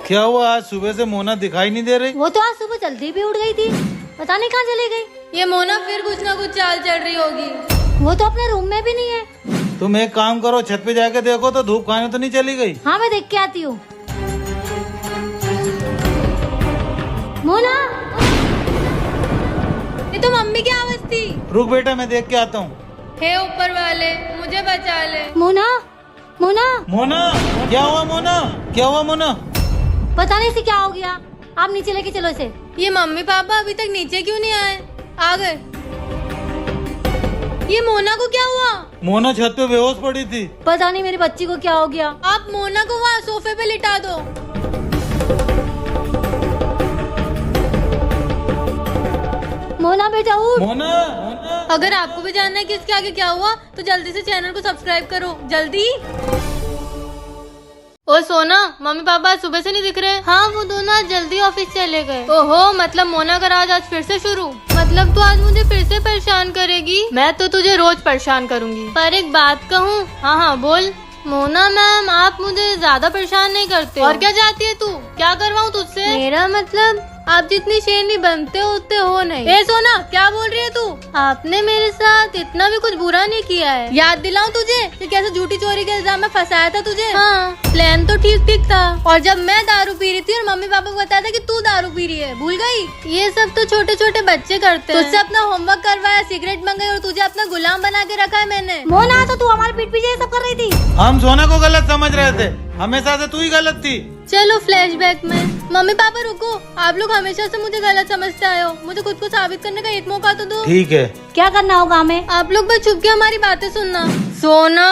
क्या हुआ, आज सुबह से मोना दिखाई नहीं दे रही? वो तो आज सुबह जल्दी भी उठ गई थी, पता नहीं कहाँ चली गई। ये मोना फिर कुछ ना कुछ चाल चल रही होगी। वो तो अपने रूम में भी नहीं है। तुम एक काम करो, छत पे जाके देखो तो धूप खाने तो नहीं चली गई? हाँ मैं देख के आती हूँ। मोना, ये तो मम्मी की आवाज थी। रुक बेटा, मैं देख के आता हूँ। हे ऊपर वाले, मुझे बचा ले। मोना, मोना, मोना, क्या हुआ मोना? क्या हुआ मोना? पता नहीं इसे क्या हो गया। आप नीचे लेके चलो इसे। ये मम्मी पापा अभी तक नीचे क्यों नहीं आए? आ गए। ये मोना को क्या हुआ? मोना छत पे बेहोश पड़ी थी। पता नहीं मेरी बच्ची को क्या हो गया। आप मोना को वहाँ सोफे पे लिटा दो। मोना बेटा उठ। मोना, मोना। अगर आपको भी जानना है कि इसके आगे क्या हुआ तो जल्दी से चैनल को सब्सक्राइब करो, जल्दी। ओ सोना, मम्मी पापा आज सुबह से नहीं दिख रहे। हाँ वो दोनों आज जल्दी ऑफिस चले गए। ओहो, मतलब मोना का राज आज फिर से शुरू। मतलब तू आज मुझे फिर से परेशान करेगी? मैं तो तुझे रोज परेशान करूंगी। पर एक बात कहूँ? हाँ हाँ बोल। मोना मैम, आप मुझे ज्यादा परेशान नहीं करते। और क्या चाहती है तू? क्या करवाऊँ तुझसे? मेरा मतलब आप जितनी शेरनी बनते हो उतने हो नहीं। ए सोना, क्या बोल रही है तू? आपने मेरे साथ इतना भी कुछ बुरा नहीं किया है। याद दिलाऊं तुझे कि कैसे झूठी चोरी के इल्जाम में फंसाया था तुझे? हाँ, प्लान तो ठीक ठीक था। और जब मैं दारू पी रही थी और मम्मी पापा को बताया था कि तू दारू पी रही है, भूल गई? ये सब तो छोटे छोटे बच्चे करते हैं। तुझसे अपना होमवर्क करवाया, सिगरेट मंगाई और तुझे अपना गुलाम बना के रखा है मैंने। मोना, तो तू हमारे पीठ पीछे ये सब कर रही थी। हम सोना को गलत समझ रहे थे, हमेशा से तू ही गलत थी। चलो फ्लैशबैक में। मम्मी पापा रुको, आप लोग हमेशा से मुझे गलत समझते आए हो। मुझे खुद को साबित करने का एक मौका तो दो। ठीक है। क्या करना होगा हमें? आप लोग बस चुप के हमारी बातें सुनना। सोना,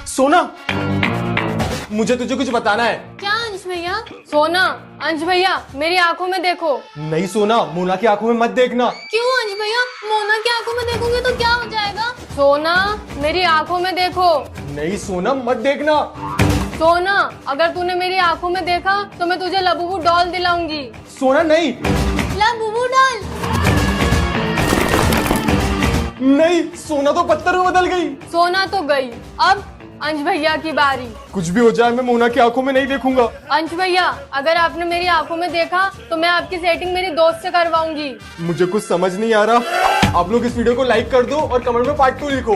सोना, मुझे तुझे कुछ बताना है। क्या अंश भैया? सोना, अंश भैया मेरी आंखों में देखो। नहीं सोना, मोना की आंखों में मत देखना। क्यों अंश भैया? मोना की आंखों में देखोगे तो क्या हो जाएगा? सोना, मेरी आंखों में देखो। नहीं सोना, मत देखना। सोना, अगर तूने मेरी आंखों में देखा तो मैं तुझे लबूबू डॉल दिलाऊंगी। सोना नहीं, लबूबू डॉल। नहीं सोना तो पत्थर में बदल गई। सोना तो गई, अब अंश भैया की बारी। कुछ भी हो जाए, मैं मोना की आंखों में नहीं देखूंगा। अंश भैया, अगर आपने मेरी आंखों में देखा तो मैं आपकी सेटिंग मेरी दोस्त से करवाऊंगी। मुझे कुछ समझ नहीं आ रहा। आप लोग इस वीडियो को लाइक कर दो और कमेंट में पार्ट 2 लिखो।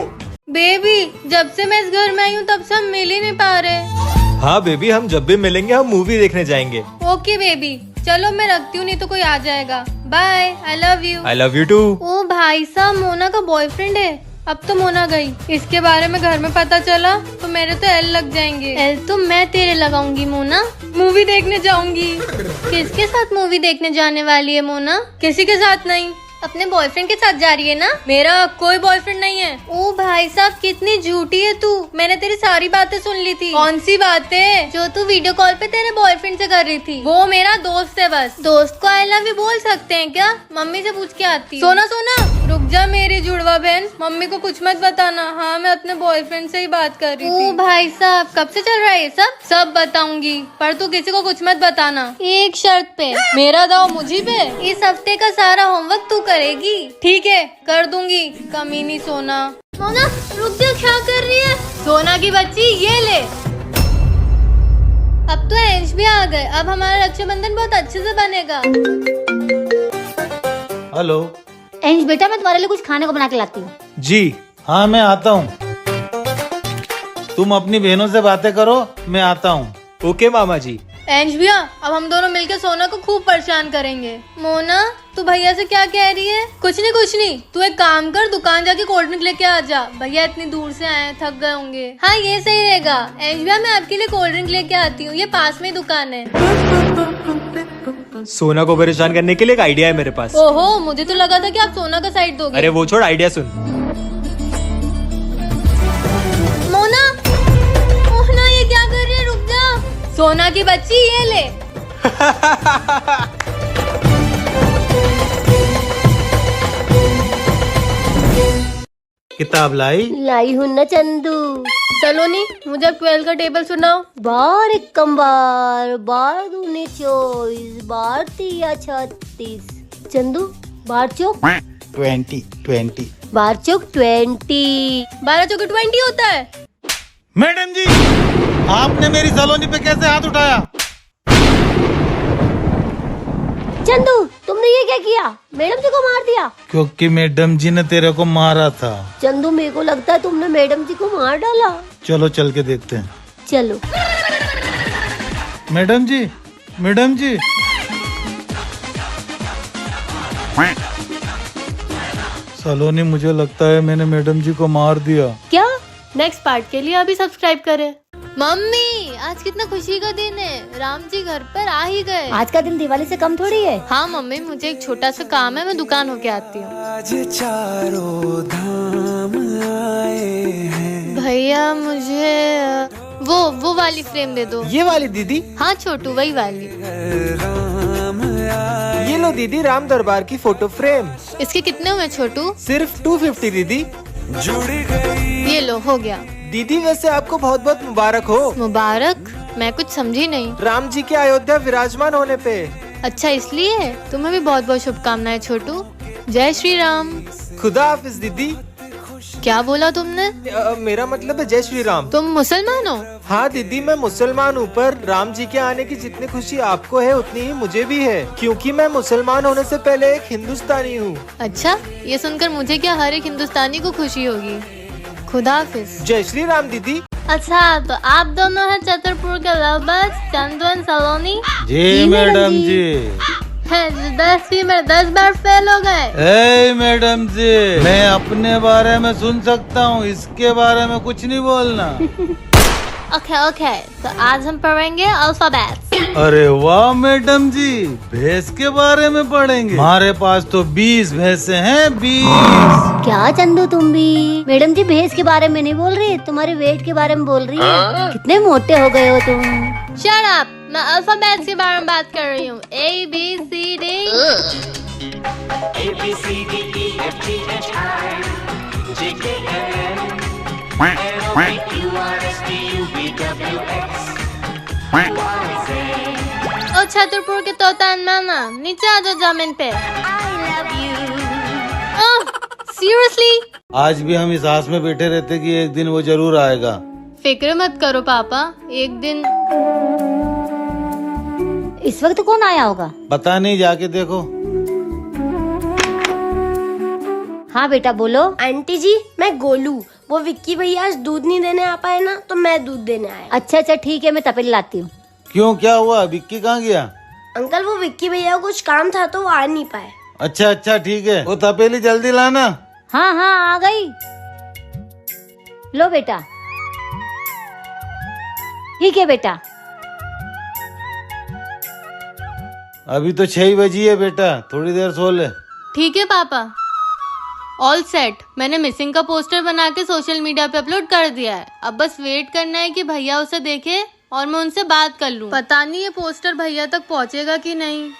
बेबी, जब से मैं इस घर में आई हूँ तब से हम मिल ही नहीं पा रहे। हाँ बेबी, हम जब भी मिलेंगे हम मूवी देखने जाएंगे। ओके बेबी, चलो मैं रखती हूँ, नहीं तो कोई आ जाएगा। Bye, I love you. I love you too. ओ भाई साहब, मोना का बॉयफ्रेंड है। अब तो मोना गई, इसके बारे में घर में पता चला तो मेरे तो एल लग जाएंगे। एल तो मैं तेरे लगाऊंगी मोना। मूवी देखने जाऊंगी। किसके साथ मूवी देखने जाने वाली है मोना? किसी के साथ नहीं, अपने बॉयफ्रेंड के साथ जा रही है ना? मेरा कोई बॉयफ्रेंड नहीं है। ओ भाई साहब, कितनी झूठी है तू। मैंने तेरी सारी बातें सुन ली थी। कौन सी बातें? जो तू वीडियो कॉल पे तेरे बॉयफ्रेंड से कर रही थी। वो मेरा दोस्त है बस। दोस्त को आई लव यू बोल सकते हैं क्या? मम्मी से पूछ के आती हूँ। सोना सोना, रुक जा मेरी जुड़वा बहन, मम्मी को कुछ मत बताना। हाँ, मैं अपने बॉयफ्रेंड से ही बात कर रही थी। ओ भाई साहब, कब से चल रहा है ये सब? सब बताऊंगी, पर तू किसी को कुछ मत बताना। एक शर्त पे। मेरा दाव मुझी पे। इस हफ्ते का सारा होमवर्क तू करेगी? ठीक है, कर दूंगी। कमीनी सोना। मोना रुक जा, क्या कर रही है? सोना की बच्ची, ये ले। अब तो अंश भी आ गए, अब हमारा रक्षाबंधन बहुत अच्छे से बनेगा। हेलो। अंश बेटा, मैं तुम्हारे लिए कुछ खाने को बना के लाती हूँ। जी हाँ, मैं आता हूँ। तुम अपनी बहनों से बातें करो, मैं आता हूँ। ओके मामा जी। अंश भैया, अब हम दोनों मिलकर सोना को खूब परेशान करेंगे। मोना, तू भैया से क्या कह रही है? कुछ नहीं। तू एक काम कर, दुकान जाके कोल्ड ड्रिंक लेके आ जा। भैया इतनी दूर से आए, थक गए होंगे। हाँ ये सही रहेगा। अंश भैया, मैं आपके लिए कोल्ड ड्रिंक लेके आती हूँ, ये पास में ही दुकान है। सोना को परेशान करने के लिए एक आइडिया है मेरे पास। ओहो, मुझे तो लगा था कि आप सोना का साइड दोगे। अरे वो छोड़, आइडिया सुन। मोना, मोना ये क्या कर रही है? रुक जा। सोना की बच्ची, ये ले। किताब लाई हूँ न चंदू। सलोनी, मुझे अब 12 का टेबल सुनाओ। बार इक्कम बार, बार दूने 24, बार तिया 36। चंदू, बार चौक 20 बार चौक 20। 12 चौके 20 होता है। मैडम जी, आपने मेरी सलोनी पे कैसे हाथ उठाया? चंदू, तुमने ये क्या किया? मैडम जी को मार दिया? क्योंकि मैडम जी ने तेरे को मारा था। चंदू, मेरे को लगता है तुमने मैडम जी को मार डाला। चलो चल के देखते हैं। चलो। मैडम जी, मैडम जी। सलोनी, मुझे लगता है मैंने मैडम जी को मार दिया। क्या? नेक्स्ट पार्ट के लिए अभी सब्सक्राइब करें। मम्मी, आज कितना खुशी का दिन है, राम जी घर पर आ ही गए। आज का दिन दिवाली से कम थोड़ी है। हाँ मम्मी, मुझे एक छोटा सा काम है, मैं दुकान होके आती हूँ। आज चारों धाम आए हैं। भैया मुझे वो वाली फ्रेम दे दो। ये वाली दीदी? हाँ छोटू, वही वाली। राम आए। ये लो दीदी, राम दरबार की फोटो फ्रेम। इसके कितने हुए छोटू? सिर्फ 250 दीदी। जुड़ गई। ये लो, हो गया। दीदी वैसे आपको बहुत बहुत मुबारक हो। मुबारक? मैं कुछ समझी नहीं। राम जी के अयोध्या विराजमान होने पे। अच्छा, इसलिए? तुम्हें भी बहुत बहुत शुभकामनाएं छोटू। जय श्री राम। खुदा हाफिज दीदी। क्या बोला तुमने? मेरा मतलब है जय श्री राम। तुम मुसलमान हो? हाँ दीदी, मैं मुसलमान हूँ, पर राम जी के आने की जितनी खुशी आपको है उतनी ही मुझे भी है, क्योंकि मैं मुसलमान होने से पहले एक हिंदुस्तानी हूँ। अच्छा, ये सुनकर मुझे क्या, हर एक हिंदुस्तानी को खुशी होगी। खुदा हाफिज। जय श्री राम दीदी। अच्छा, तो आप दोनों हैं छतरपुर के लवबर्स, चंदू एंड सलोनी? जी मैडम जी। है 10 में 10 बार फेल हो गए। ए मैडम जी, मैं अपने बारे में सुन सकता हूँ, इसके बारे में कुछ नहीं बोलना। ओके, तो आज हम पढ़ेंगे अल्फाबेट। अरे वाह मैडम जी, भैंस के बारे में पढ़ेंगे? हमारे पास तो 20 भैंसे हैं, 20। क्या चंदू, तुम भी? मैडम जी भैंस के बारे में नहीं बोल रही, तुम्हारे वेट के बारे में बोल रही है। कितने मोटे हो गए हो तुम। शट अप, मैं अल्फाबेट के बारे में बात कर रही हूँ। ABCD। ओ छतरपुर के तोता नाना, नीचे आ जाओ जमीन पे। सीरियसली? आज भी हम इस आस में बैठे रहते कि एक दिन वो जरूर आएगा। फिक्र मत करो पापा, एक दिन। इस वक्त कौन आया होगा? पता नहीं, जाके देखो। हाँ बेटा बोलो। आंटी जी, मैं गोलू। वो विक्की भैया आज दूध नहीं देने आ पाए ना, तो मैं दूध देने आया। अच्छा ठीक है, मैं तपेली लाती हूँ। क्यों, क्या हुआ? विक्की कहाँ गया? अंकल, वो विक्की भैया को कुछ काम था तो वो आ नहीं पाए। अच्छा ठीक है, वो तपेली जल्दी लाना। हाँ आ गई। लो बेटा। ठीक है बेटा। अभी तो 6 बजी है बेटा, थोड़ी देर सो ले। ठीक है पापा। All set. मैंने मिसिंग का पोस्टर बना के सोशल मीडिया पे अपलोड कर दिया है। अब बस वेट करना है कि भैया उसे देखे और मैं उनसे बात कर लूं। पता नहीं ये पोस्टर भैया तक पहुंचेगा कि नहीं।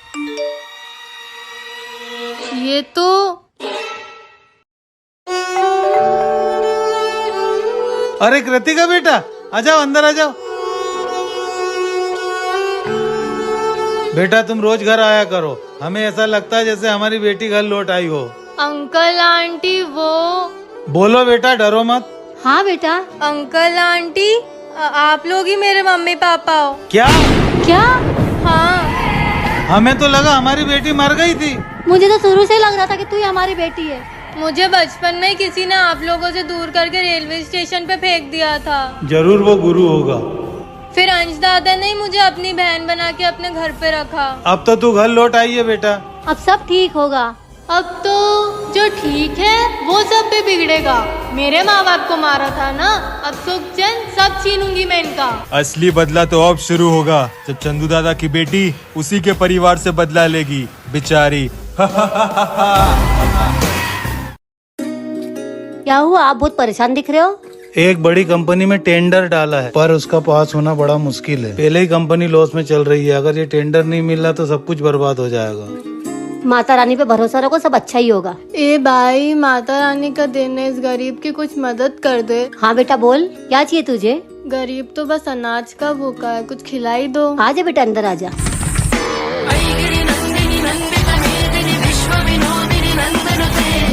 ये तो अरे कृतिका बेटा, आ जाओ, अंदर आ जाओ। बेटा तुम रोज घर आया करो, हमें ऐसा लगता है जैसे हमारी बेटी घर लौट आई हो। अंकल आंटी वो। बोलो बेटा, डरो मत। हाँ बेटा। अंकल आंटी, आप लोग ही मेरे मम्मी पापा हो। क्या? हाँ। हमें तो लगा हमारी बेटी मर गई थी। मुझे तो शुरू से लग रहा था कि तू ही हमारी बेटी है। मुझे बचपन में किसी ने आप लोगों से दूर करके रेलवे स्टेशन पे फेंक दिया था। जरूर वो गुरु होगा। फिर अंश दादा ने मुझे अपनी बहन बना के अपने घर पे रखा। अब तो तू घर लौट आई है बेटा। अब सब ठीक होगा। अब तो जो ठीक है वो सब भी बिगड़ेगा। मेरे माँ बाप को मारा था ना, अब सुख चैन सब छीनूंगी मैं इनका। असली बदला तो अब शुरू होगा, जब चंदू दादा की बेटी उसी के परिवार से बदला लेगी, बेचारी। क्या हुआ, आप बहुत परेशान दिख रहे हो? एक बड़ी कंपनी में टेंडर डाला है, पर उसका पास होना बड़ा मुश्किल है। पहले ही कंपनी लॉस में चल रही है, अगर ये टेंडर नहीं मिला तो सब कुछ बर्बाद हो जाएगा। माता रानी पे भरोसा रखो, सब अच्छा ही होगा। ए भाई, माता रानी का दिन है, इस गरीब की कुछ मदद कर दे। हाँ बेटा बोल, क्या चाहिए तुझे? गरीब तो बस अनाज का भूखा है, कुछ खिलाई दो। आजा बेटा, अंदर आजा।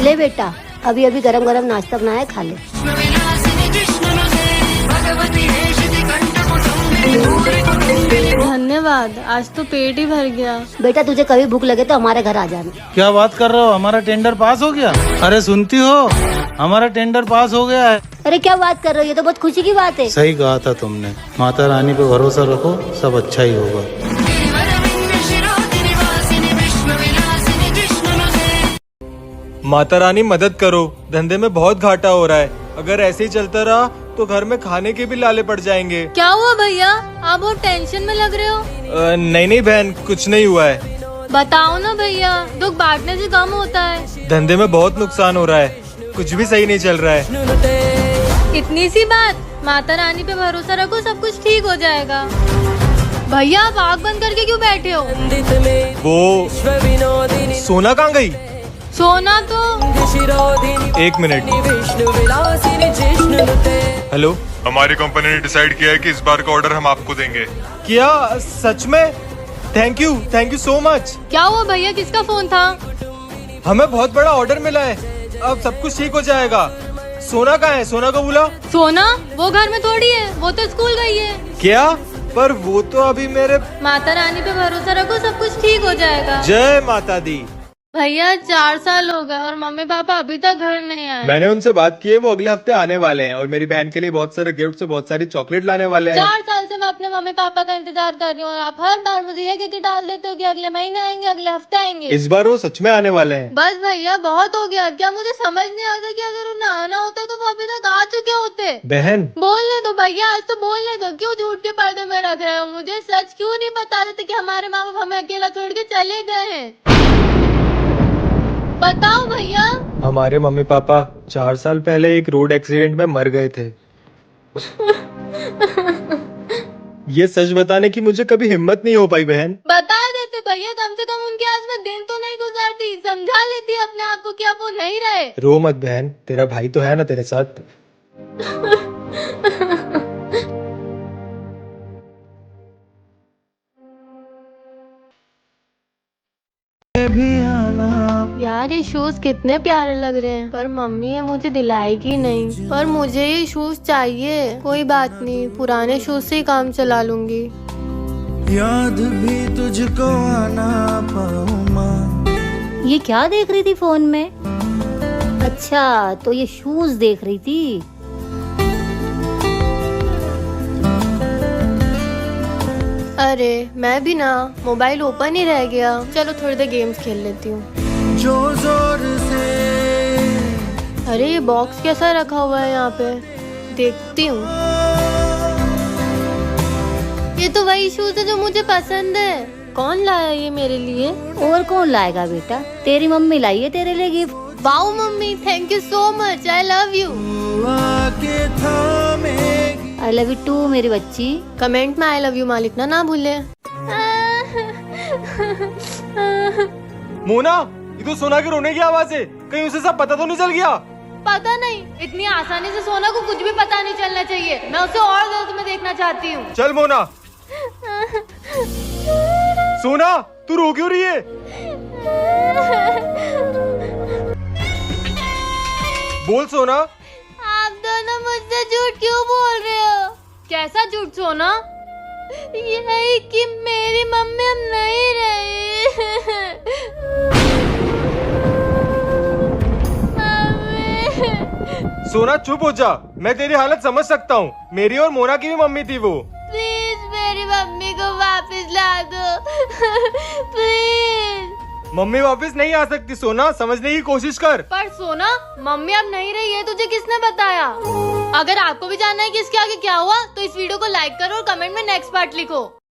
ले बेटा, अभी अभी गरम गरम नाश्ता बनाया, खा ले। धन्यवाद, आज तो पेट ही भर गया। बेटा तुझे कभी भूख लगे तो हमारे घर आ जाना। क्या बात कर रहे हो, हमारा टेंडर पास हो गया? अरे सुनती हो, हमारा टेंडर पास हो गया है। अरे क्या बात कर रहे हो, ये तो बहुत खुशी की बात है। सही कहा था तुमने, माता रानी पे भरोसा रखो, सब अच्छा ही होगा। माता रानी मदद करो, धंधे में बहुत घाटा हो रहा है। अगर ऐसे ही चलता रहा तो घर में खाने के भी लाले पड़ जाएंगे। क्या हुआ भैया, आप बहुत टेंशन में लग रहे हो। नहीं बहन, कुछ नहीं हुआ है। बताओ ना भैया, दुख बांटने से कम होता है। धंधे में बहुत नुकसान हो रहा है, कुछ भी सही नहीं चल रहा है। इतनी सी बात, माता रानी पे भरोसा रखो, सब कुछ ठीक हो जाएगा। भैया आप आँख बंद करके क्यों बैठे हो? वो सोना कहाँ गई? सोना तो एक मिनट। हेलो, हमारी कंपनी ने डिसाइड किया है कि इस बार का ऑर्डर हम आपको देंगे। क्या सच में? Thank you so much. क्या हुआ भैया, किसका फोन था? हमें बहुत बड़ा ऑर्डर मिला है, अब सब कुछ ठीक हो जाएगा। सोना कहाँ है? सोना को बुला। सोना वो घर में थोड़ी है, वो तो स्कूल गई है। क्या? पर वो तो अभी मेरे। माता रानी पे भरोसा रखो, सब कुछ ठीक हो जाएगा। जय माता दी। भैया 4 साल हो गए और मम्मी पापा अभी तक घर नहीं आए। मैंने उनसे बात की है, वो अगले हफ्ते आने वाले हैं और मेरी बहन के लिए बहुत सारे गिफ्ट, बहुत सारी चॉकलेट लाने वाले हैं। 4 साल से मैं अपने मम्मी पापा का इंतजार कर रही हूँ और आप हर बार मुझे ये कहके डाल देते हो कि अगले महीने आएंगे, अगले हफ्ते आएंगे। इस बार वो सच में आने वाले हैं। बस भैया बहुत हो गया। क्या मुझे समझ नहीं आता कि अगर उन्हें आना होता तो वो अभी तक आ चुके होते। बहन बोलने दो भैया, आज तो बोलने दो। क्यों झूठ के पर्दे में रख रहे हो? मुझे सच क्यों नहीं बता देते कि हमारे माँ बाप हमें अकेला छोड़ के चले गए हैं? बताओ भैया। हमारे मम्मी पापा 4 साल पहले एक रोड एक्सीडेंट में मर गए थे। ये सच बताने की मुझे कभी हिम्मत नहीं हो पाई बहन। बता देते भैया, कम से कम उनके आस में दिन तो नहीं गुजारती, समझा लेती अपने आप को कि अब वो नहीं रहे। रो मत बहन, तेरा भाई तो है ना तेरे साथ। यार ये शूज कितने प्यारे लग रहे हैं, पर मम्मी ये मुझे दिलाएगी नहीं। पर मुझे ये शूज चाहिए। कोई बात नहीं, पुराने शूज से ही काम चला लूंगी। याद भी तुझको आना पाऊं मां। ये क्या देख रही थी फोन में? अच्छा तो ये शूज देख रही थी। अरे मैं भी ना, मोबाइल ओपन ही रह गया। चलो थोड़ी देर गेम्स खेल लेती हूँ। जो जोर से अरे ये बॉक्स कैसा रखा हुआ है यहाँ पे, देखती हूँ। ये तो वही शूज है जो मुझे पसंद है। कौन लाया ये मेरे लिए? और कौन लाएगा बेटा, तेरी मम्मी लाई है तेरे लिए gift. Wow mummy, thank you so much, I love you. आके थामेगी। आई लव यू टू मेरी बच्ची। कमेंट में आई लव यू माँ लिखना ना भूले। मोना, ये तो सोना के रोने की आवाज है, कहीं उसे सब पता तो नहीं चल गया? पता नहीं, इतनी आसानी से सोना को कुछ भी पता नहीं चलना चाहिए। मैं उसे और दर्द में देखना चाहती हूँ। चल मोना। सोना तू रो क्यों रही है? बोल सोना। आप दोनों मुझसे झूठ क्यों बोल रहे हो? कैसा झूठ सोना? यही कि मेरी मम्मी अब नहीं रही। मम्मी। सोना चुप हो जा, मैं तेरी हालत समझ सकता हूँ। मेरी और मोना की भी मम्मी थी वो। प्लीज मेरी मम्मी को वापस ला दो। प्लीज। मम्मी वापस नहीं आ सकती सोना, समझने की कोशिश कर। पर सोना, मम्मी अब नहीं रही है, तुझे किसने बताया? अगर आपको भी जानना है कि इसके आगे क्या हुआ तो इस वीडियो को लाइक करो और कमेंट में नेक्स्ट पार्ट लिखो।